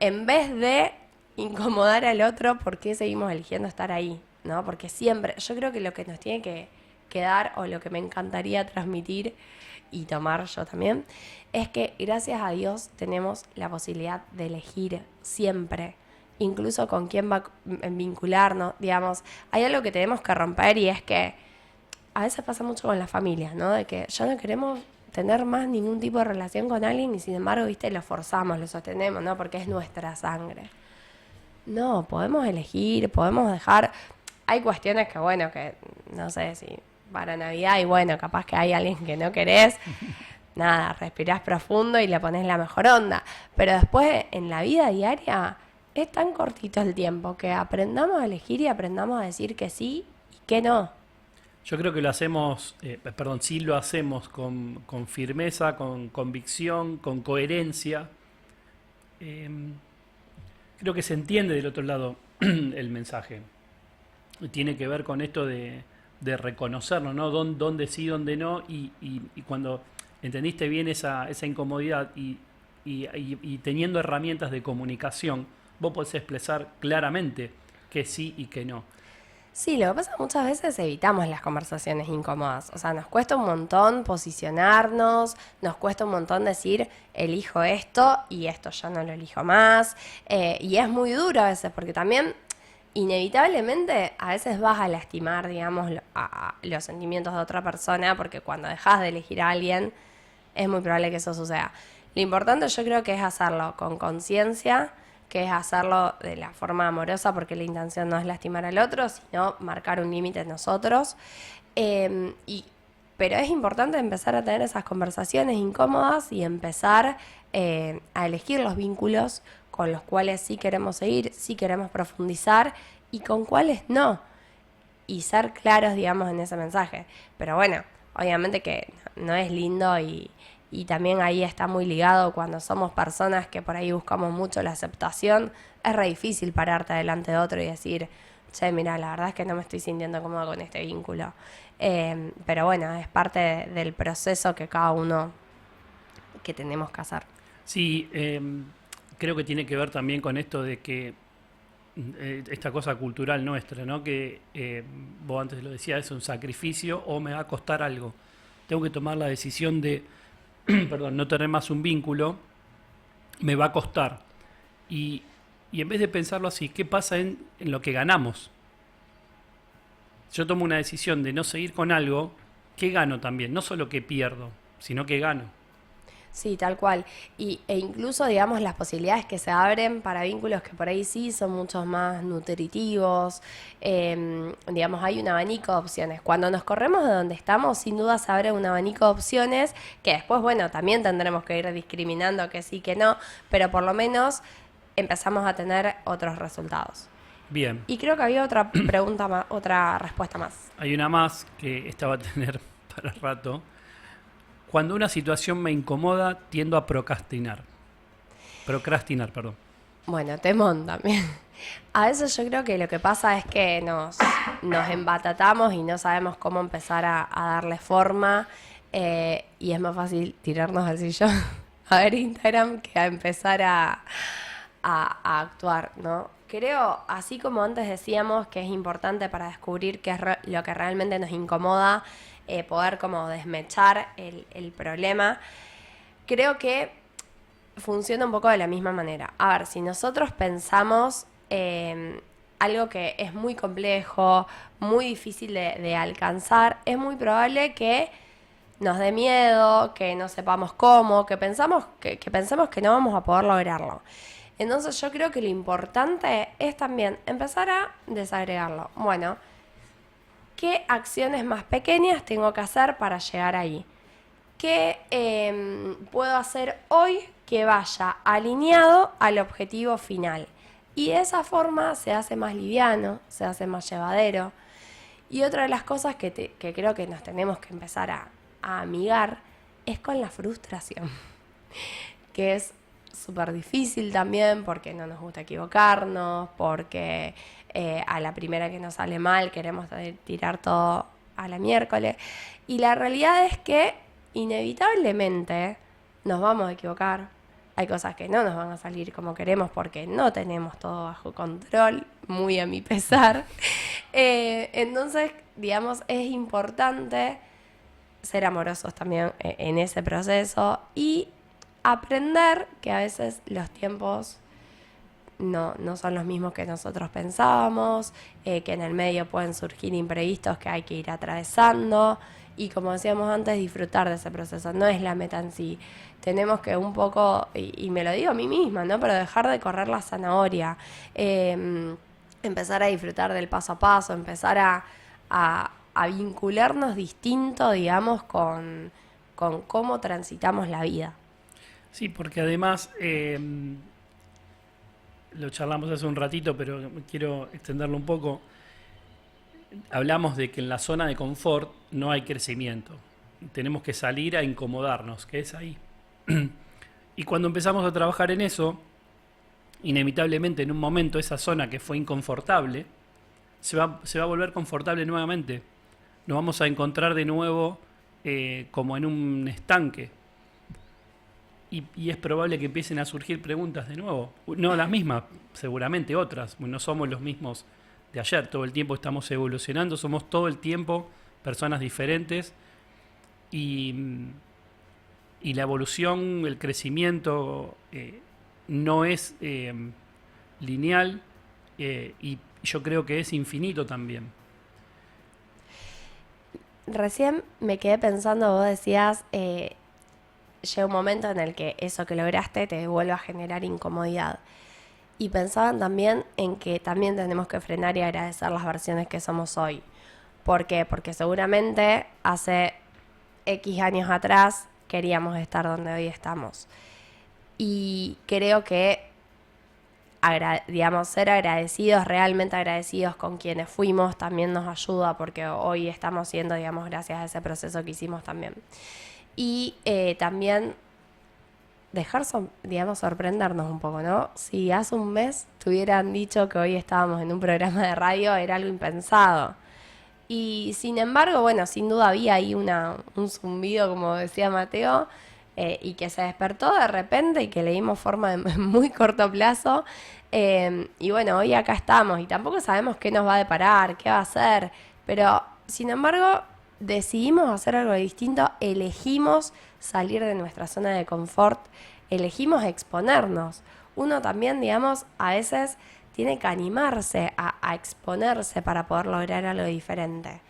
en vez de incomodar al otro, ¿por qué seguimos eligiendo estar ahí? ¿No? Porque siempre, yo creo que lo que nos tiene que dar, o lo que me encantaría transmitir y tomar yo también, es que gracias a Dios tenemos la posibilidad de elegir siempre, incluso con quién va a vincularnos, digamos. Hay algo que tenemos que romper y es que a veces pasa mucho con las familias, ¿no? De que ya no queremos tener más ningún tipo de relación con alguien y sin embargo, viste, lo forzamos, lo sostenemos, ¿no? Porque es nuestra sangre. No, podemos elegir, podemos dejar. Hay cuestiones que, bueno, que no sé si para Navidad y bueno, capaz que hay alguien que no querés. Nada, respirás profundo y le pones la mejor onda. Pero después, en la vida diaria, es tan cortito el tiempo que aprendamos a elegir y aprendamos a decir que sí y que no. Yo creo que lo hacemos, sí lo hacemos con firmeza, con convicción, con coherencia. Creo que se entiende del otro lado el mensaje. Tiene que ver con esto de reconocerlo, ¿no? Dónde sí, dónde no. Y cuando entendiste bien esa incomodidad y teniendo herramientas de comunicación, vos podés expresar claramente que sí y que no. Sí, lo que pasa es que muchas veces evitamos las conversaciones incómodas. O sea, nos cuesta un montón posicionarnos, nos cuesta un montón decir, elijo esto y esto ya no lo elijo más. Y es muy duro a veces, porque también, inevitablemente, a veces vas a lastimar, digamos, a los sentimientos de otra persona, porque cuando dejas de elegir a alguien, es muy probable que eso suceda. Lo importante yo creo que es hacerlo con conciencia, que es hacerlo de la forma amorosa, porque la intención no es lastimar al otro, sino marcar un límite en nosotros. Pero es importante empezar a tener esas conversaciones incómodas y empezar a elegir los vínculos con los cuales sí queremos seguir, sí queremos profundizar y con cuáles no. Y ser claros, digamos, en ese mensaje. Pero bueno, obviamente que no es lindo y también ahí está muy ligado cuando somos personas que por ahí buscamos mucho la aceptación. Es re difícil pararte delante de otro y decir, che, mira, la verdad es que no me estoy sintiendo cómodo con este vínculo. Pero bueno, es parte del proceso que cada uno que tenemos que hacer. Sí, creo que tiene que ver también con esto de que esta cosa cultural nuestra, ¿no? Que vos antes lo decías, es un sacrificio o me va a costar algo. Tengo que tomar la decisión de perdón, no tener más un vínculo, me va a costar. Y en vez de pensarlo así, ¿qué pasa en lo que ganamos? Yo tomo una decisión de no seguir con algo, ¿qué gano también? No solo que pierdo, sino que gano. Sí, tal cual. E incluso, digamos, las posibilidades que se abren para vínculos que por ahí sí son mucho más nutritivos. Digamos, hay un abanico de opciones. Cuando nos corremos de donde estamos, sin duda se abre un abanico de opciones que después, bueno, también tendremos que ir discriminando que sí, que no, pero por lo menos empezamos a tener otros resultados. Bien. Y creo que había otra pregunta más, otra respuesta más. Hay una más que esta va a tener para rato. Cuando una situación me incomoda, tiendo a procrastinar. Perdón. Bueno, temón también. A veces yo creo que lo que pasa es que nos embatatamos y no sabemos cómo empezar a darle forma. Y es más fácil tirarnos al sillón a ver Instagram que a empezar a actuar, ¿no? Creo, así como antes decíamos, que es importante para descubrir qué es lo que realmente nos incomoda, poder como desmechar el problema. Creo que funciona un poco de la misma manera. A ver, si nosotros pensamos algo que es muy complejo, muy difícil de alcanzar, es muy probable que nos dé miedo, que no sepamos cómo, que pensemos que no vamos a poder lograrlo. Entonces yo creo que lo importante es también empezar a desagregarlo. Bueno, ¿qué acciones más pequeñas tengo que hacer para llegar ahí? ¿Qué puedo hacer hoy que vaya alineado al objetivo final? Y de esa forma se hace más liviano, se hace más llevadero. Y otra de las cosas que creo que nos tenemos que empezar a amigar es con la frustración, que es súper difícil también porque no nos gusta equivocarnos, porque a la primera que nos sale mal queremos tirar todo a la miércoles. Y la realidad es que inevitablemente nos vamos a equivocar. Hay cosas que no nos van a salir como queremos porque no tenemos todo bajo control, muy a mi pesar. Entonces, digamos, es importante ser amorosos también en ese proceso y aprender que a veces los tiempos no son los mismos que nosotros pensábamos, que en el medio pueden surgir imprevistos que hay que ir atravesando y, como decíamos antes, disfrutar de ese proceso. No es la meta en sí. Tenemos que un poco, y me lo digo a mí misma, ¿no? Pero dejar de correr la zanahoria, empezar a disfrutar del paso a paso, empezar a vincularnos distinto, digamos, con cómo transitamos la vida. Sí, porque además, lo charlamos hace un ratito, pero quiero extenderlo un poco. Hablamos de que en la zona de confort no hay crecimiento. Tenemos que salir a incomodarnos, que es ahí. Y cuando empezamos a trabajar en eso, inevitablemente en un momento esa zona que fue inconfortable se va a volver confortable nuevamente. Nos vamos a encontrar de nuevo como en un estanque. Y es probable que empiecen a surgir preguntas de nuevo. No las mismas, seguramente otras. No somos los mismos de ayer. Todo el tiempo estamos evolucionando. Somos todo el tiempo personas diferentes. Y la evolución, el crecimiento no es lineal. Y yo creo que es infinito también. Recién me quedé pensando, vos decías, llega un momento en el que eso que lograste te vuelve a generar incomodidad. Y pensaban también en que también tenemos que frenar y agradecer las versiones que somos hoy. ¿Por qué? Porque seguramente hace X años atrás queríamos estar donde hoy estamos. Y creo que digamos, ser agradecidos, realmente agradecidos con quienes fuimos, también nos ayuda porque hoy estamos siendo, digamos, gracias a ese proceso que hicimos también. Y también dejar, digamos, sorprendernos un poco, ¿no? Si hace un mes te hubieran dicho que hoy estábamos en un programa de radio, era algo impensado. Y sin embargo, bueno, sin duda había ahí un zumbido, como decía Mateo, y que se despertó de repente y que le dimos forma en muy corto plazo. Y bueno, hoy acá estamos y tampoco sabemos qué nos va a deparar, qué va a hacer, pero sin embargo decidimos hacer algo distinto, elegimos salir de nuestra zona de confort, elegimos exponernos. Uno también, digamos, a veces tiene que animarse a exponerse para poder lograr algo diferente.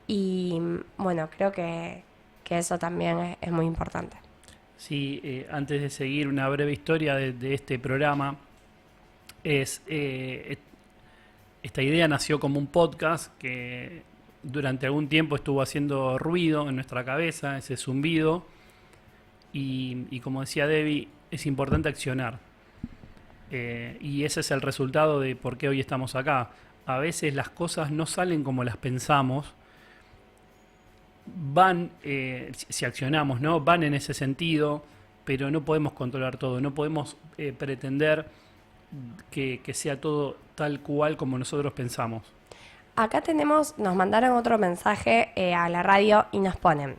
Y bueno, creo que eso también es muy importante. Sí, antes de seguir, una breve historia de este programa. Esta idea nació como un podcast que durante algún tiempo estuvo haciendo ruido en nuestra cabeza, ese zumbido, y como decía Debbie, es importante accionar. Y ese es el resultado de por qué hoy estamos acá. A veces las cosas no salen como las pensamos, van, si accionamos, ¿no? Van en ese sentido, pero no podemos controlar todo, no podemos pretender que sea todo tal cual como nosotros pensamos. Acá nos mandaron otro mensaje a la radio y nos ponen: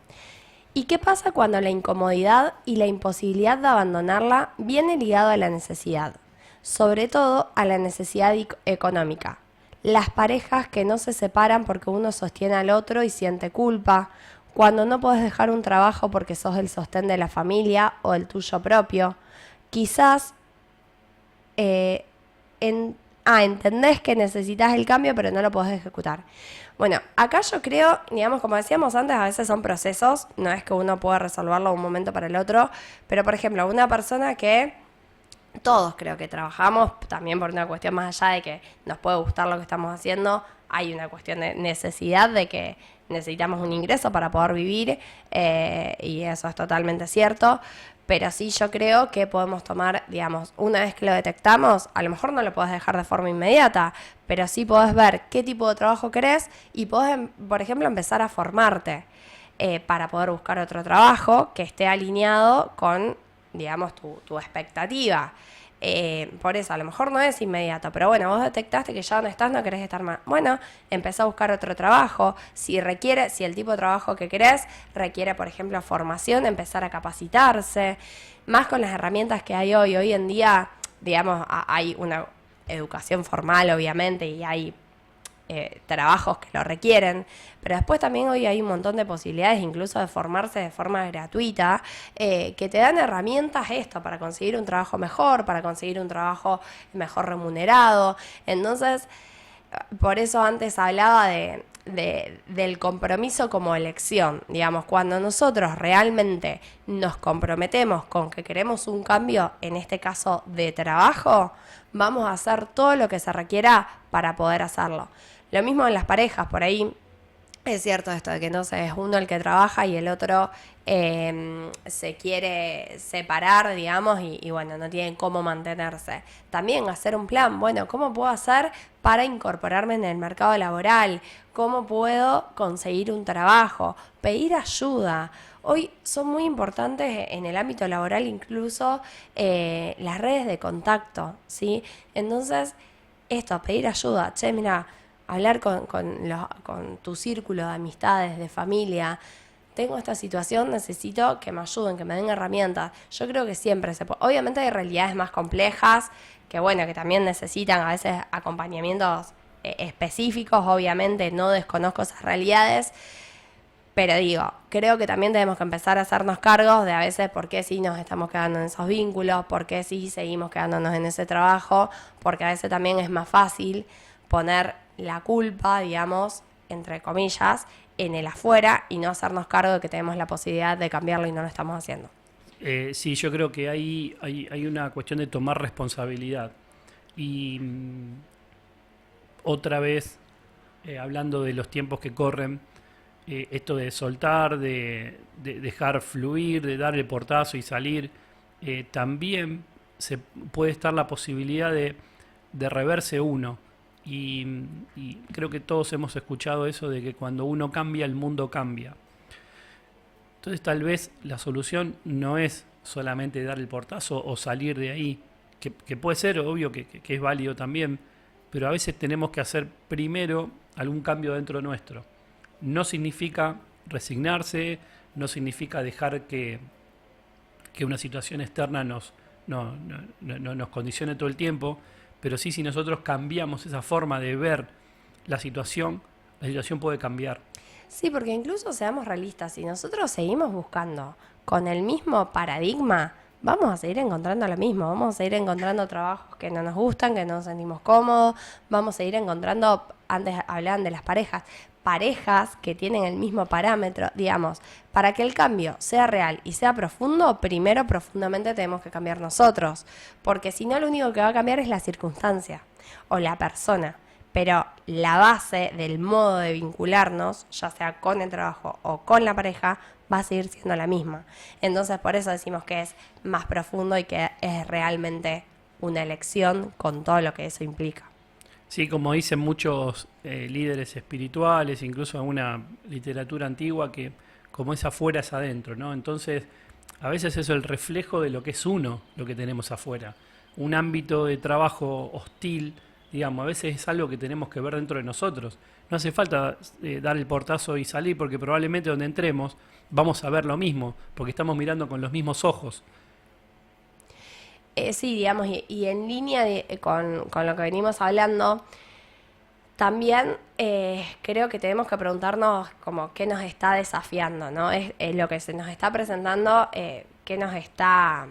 ¿y qué pasa cuando la incomodidad y la imposibilidad de abandonarla viene ligado a la necesidad? Sobre todo a la necesidad económica. Las parejas que no se separan porque uno sostiene al otro y siente culpa, cuando no podés dejar un trabajo porque sos el sostén de la familia o el tuyo propio. Quizás entendés que necesitas el cambio pero no lo podés ejecutar. Bueno, acá yo creo, digamos, como decíamos antes, a veces son procesos, no es que uno pueda resolverlo de un momento para el otro, pero por ejemplo, una persona que todos creo que trabajamos, también por una cuestión más allá de que nos puede gustar lo que estamos haciendo, hay una cuestión de necesidad de que necesitamos un ingreso para poder vivir, y eso es totalmente cierto. Pero sí, yo creo que podemos tomar, digamos, una vez que lo detectamos, a lo mejor no lo podés dejar de forma inmediata, pero sí podés ver qué tipo de trabajo querés y podés, por ejemplo, empezar a formarte para poder buscar otro trabajo que esté alineado con, digamos, tu expectativa. Por eso, a lo mejor no es inmediato, pero bueno, vos detectaste que ya donde estás no querés estar más. Bueno, empezá a buscar otro trabajo. Si el tipo de trabajo que querés requiere, por ejemplo, formación, empezar a capacitarse. Más con las herramientas que hay hoy. Hoy en día, digamos, hay una educación formal, obviamente, y hay trabajos que lo requieren, pero después también hoy hay un montón de posibilidades incluso de formarse de forma gratuita, que te dan herramientas para conseguir un trabajo mejor, para conseguir un trabajo mejor remunerado. Entonces, por eso antes hablaba del compromiso como elección. Digamos, cuando nosotros realmente nos comprometemos con que queremos un cambio, en este caso de trabajo, vamos a hacer todo lo que se requiera para poder hacerlo. Lo mismo en las parejas, por ahí es cierto esto de que no es uno el que trabaja y el otro se quiere separar, digamos, y bueno, no tienen cómo mantenerse. También hacer un plan, bueno, ¿cómo puedo hacer para incorporarme en el mercado laboral? ¿Cómo puedo conseguir un trabajo? Pedir ayuda. Hoy son muy importantes en el ámbito laboral incluso las redes de contacto, ¿sí? Entonces, pedir ayuda. Che, mira, hablar con tu círculo de amistades, de familia. tengo esta situación, necesito que me ayuden, que me den herramientas. Yo creo que siempre se puede. Obviamente hay realidades más complejas, que bueno, que también necesitan a veces acompañamientos específicos, obviamente no desconozco esas realidades, pero digo, creo que también tenemos que empezar a hacernos cargos de a veces por qué sí nos estamos quedando en esos vínculos, por qué sí seguimos quedándonos en ese trabajo, porque a veces también es más fácil poner la culpa, digamos, entre comillas, en el afuera y no hacernos cargo de que tenemos la posibilidad de cambiarlo y no lo estamos haciendo. Sí, yo creo que hay una cuestión de tomar responsabilidad. Y otra vez, hablando de los tiempos que corren, esto de soltar, de dejar fluir, de dar el portazo y salir, también se puede estar la posibilidad de reverse uno. Y creo que todos hemos escuchado eso de que cuando uno cambia, el mundo cambia. Entonces tal vez la solución no es solamente dar el portazo o salir de ahí, que puede ser, obvio que es válido también, pero a veces tenemos que hacer primero algún cambio dentro nuestro. No significa resignarse, no significa dejar que una situación externa nos condicione todo el tiempo, pero sí, si nosotros cambiamos esa forma de ver la situación puede cambiar. Sí, porque incluso seamos realistas, si nosotros seguimos buscando con el mismo paradigma, vamos a seguir encontrando lo mismo, vamos a seguir encontrando trabajos que no nos gustan, que no nos sentimos cómodos, vamos a seguir encontrando, antes hablaban de las parejas que tienen el mismo parámetro, digamos, para que el cambio sea real y sea profundo, primero profundamente tenemos que cambiar nosotros, porque si no lo único que va a cambiar es la circunstancia o la persona, pero la base del modo de vincularnos, ya sea con el trabajo o con la pareja, va a seguir siendo la misma. Entonces por eso decimos que es más profundo y que es realmente una elección con todo lo que eso implica. Sí, como dicen muchos líderes espirituales, incluso en una literatura antigua, que como es afuera es adentro, ¿no? Entonces, a veces eso es el reflejo de lo que es uno, lo que tenemos afuera. Un ámbito de trabajo hostil, digamos, a veces es algo que tenemos que ver dentro de nosotros. No hace falta dar el portazo y salir, porque probablemente donde entremos vamos a ver lo mismo, porque estamos mirando con los mismos ojos. Sí, digamos, y en línea con lo que venimos hablando, también creo que tenemos que preguntarnos como qué nos está desafiando, ¿no? Es lo que se nos está presentando, qué nos está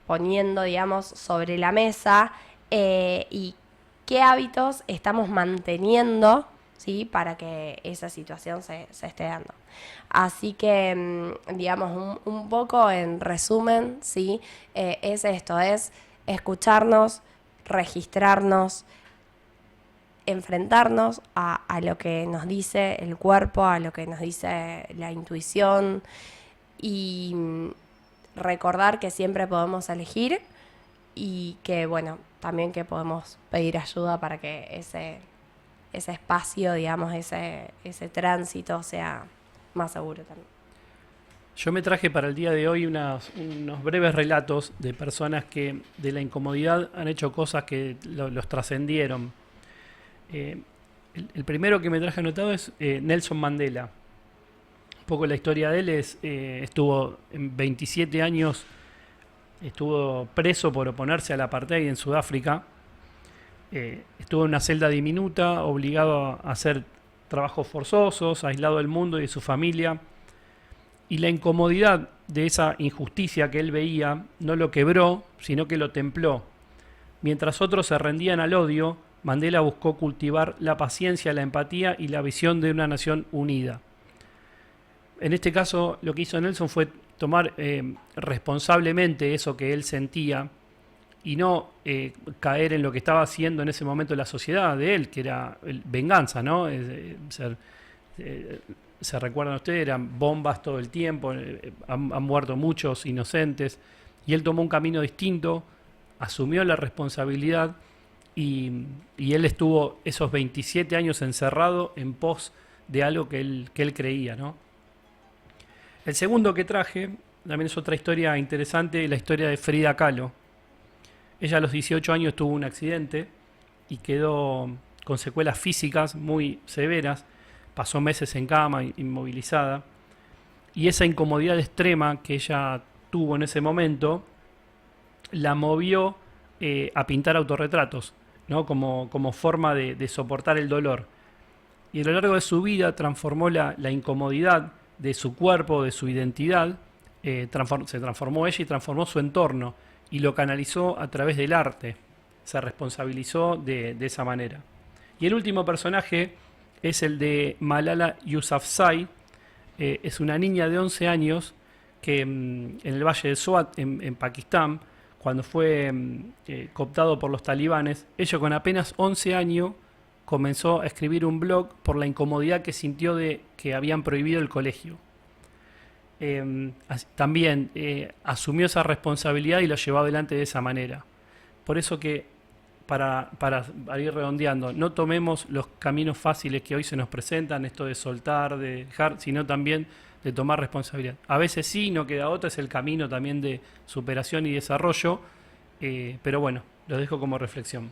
poniendo, digamos, sobre la mesa y qué hábitos estamos manteniendo, ¿sí? Para que esa situación se esté dando. Así que, digamos, un poco en resumen, ¿sí? Es esto, es escucharnos, registrarnos, enfrentarnos a lo que nos dice el cuerpo, a lo que nos dice la intuición y recordar que siempre podemos elegir y que, bueno, también que podemos pedir ayuda para que ese espacio, digamos, ese tránsito sea más seguro también. Yo me traje para el día de hoy unos breves relatos de personas que de la incomodidad han hecho cosas que los trascendieron. El primero que me traje anotado es Nelson Mandela. Un poco la historia de él es, estuvo en 27 años, estuvo preso por oponerse al apartheid en Sudáfrica. Estuvo en una celda diminuta, obligado a hacer trabajos forzosos, aislado del mundo y de su familia. Y la incomodidad de esa injusticia que él veía no lo quebró, sino que lo templó. Mientras otros se rendían al odio, Mandela buscó cultivar la paciencia, la empatía y la visión de una nación unida. En este caso, lo que hizo Nelson fue tomar responsablemente eso que él sentía y no caer en lo que estaba haciendo en ese momento la sociedad de él, que era venganza, ¿no? Se recuerdan ustedes, eran bombas todo el tiempo, han muerto muchos inocentes, y él tomó un camino distinto, asumió la responsabilidad y él estuvo esos 27 años encerrado en pos de algo que él creía, ¿no? El segundo que traje también es otra historia interesante, la historia de Frida Kahlo. Ella a los 18 años tuvo un accidente y quedó con secuelas físicas muy severas. Pasó meses en cama, inmovilizada. Y esa incomodidad extrema que ella tuvo en ese momento la movió a pintar autorretratos, ¿no? Como forma de soportar el dolor. Y a lo largo de su vida transformó la incomodidad de su cuerpo, de su identidad, se transformó ella y transformó su entorno, y lo canalizó a través del arte. Se responsabilizó de esa manera. Y el último personaje es el de Malala Yousafzai. Es una niña de 11 años que en el Valle de Swat, en Pakistán, cuando fue cooptado por los talibanes, ella con apenas 11 años comenzó a escribir un blog por la incomodidad que sintió de que habían prohibido el colegio. También asumió esa responsabilidad y lo llevó adelante de esa manera. Por eso que, para ir redondeando, no tomemos los caminos fáciles que hoy se nos presentan, esto de soltar, de dejar, sino también de tomar responsabilidad. A veces sí, no queda otra, es el camino también de superación y desarrollo, pero bueno, lo dejo como reflexión.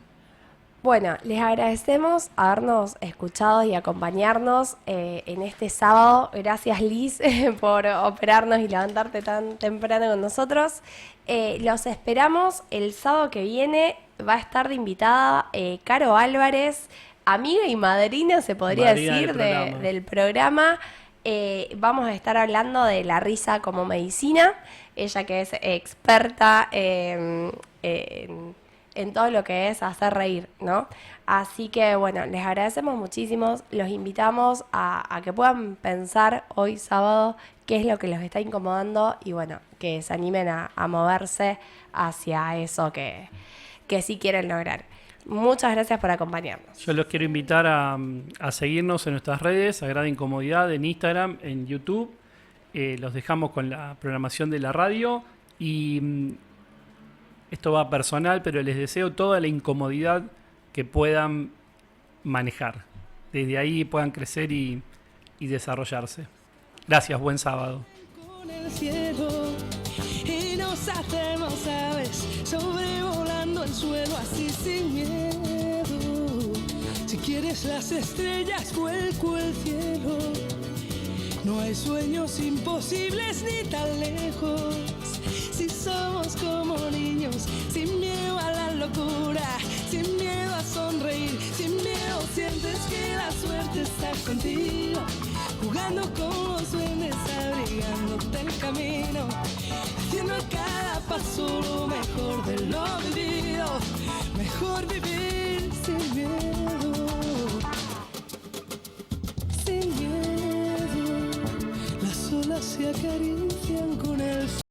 Bueno, les agradecemos habernos escuchado y acompañarnos en este sábado. Gracias, Liz, por operarnos y levantarte tan temprano con nosotros. Los esperamos el sábado que viene. Va a estar de invitada Caro Álvarez, amiga y madrina, se podría decir, del programa. Vamos a estar hablando de la risa como medicina. Ella que es experta en todo lo que es hacer reír, ¿no? Así que, bueno, les agradecemos muchísimo. Los invitamos a que puedan pensar hoy sábado qué es lo que los está incomodando y, bueno, que se animen a moverse hacia eso que sí quieren lograr. Muchas gracias por acompañarnos. Yo los quiero invitar a seguirnos en nuestras redes, Sagrada Incomodidad, en Instagram, en YouTube. Los dejamos con la programación de la radio y esto va personal, pero les deseo toda la incomodidad que puedan manejar. Desde ahí puedan crecer y desarrollarse. Gracias, buen sábado. Con el cielo y nos hacemos aves sobrevolando el suelo así sin miedo. Si quieres las estrellas vuelco el cielo. No hay sueños imposibles ni tan lejos. Si somos como niños, sin miedo a la locura, sin miedo a sonreír, sin miedo sientes que la suerte está contigo, jugando con los duendes, abrigándote el camino, haciendo a cada paso lo mejor de lo vivido, mejor vivir sin miedo, sin miedo. Las olas se acarician con el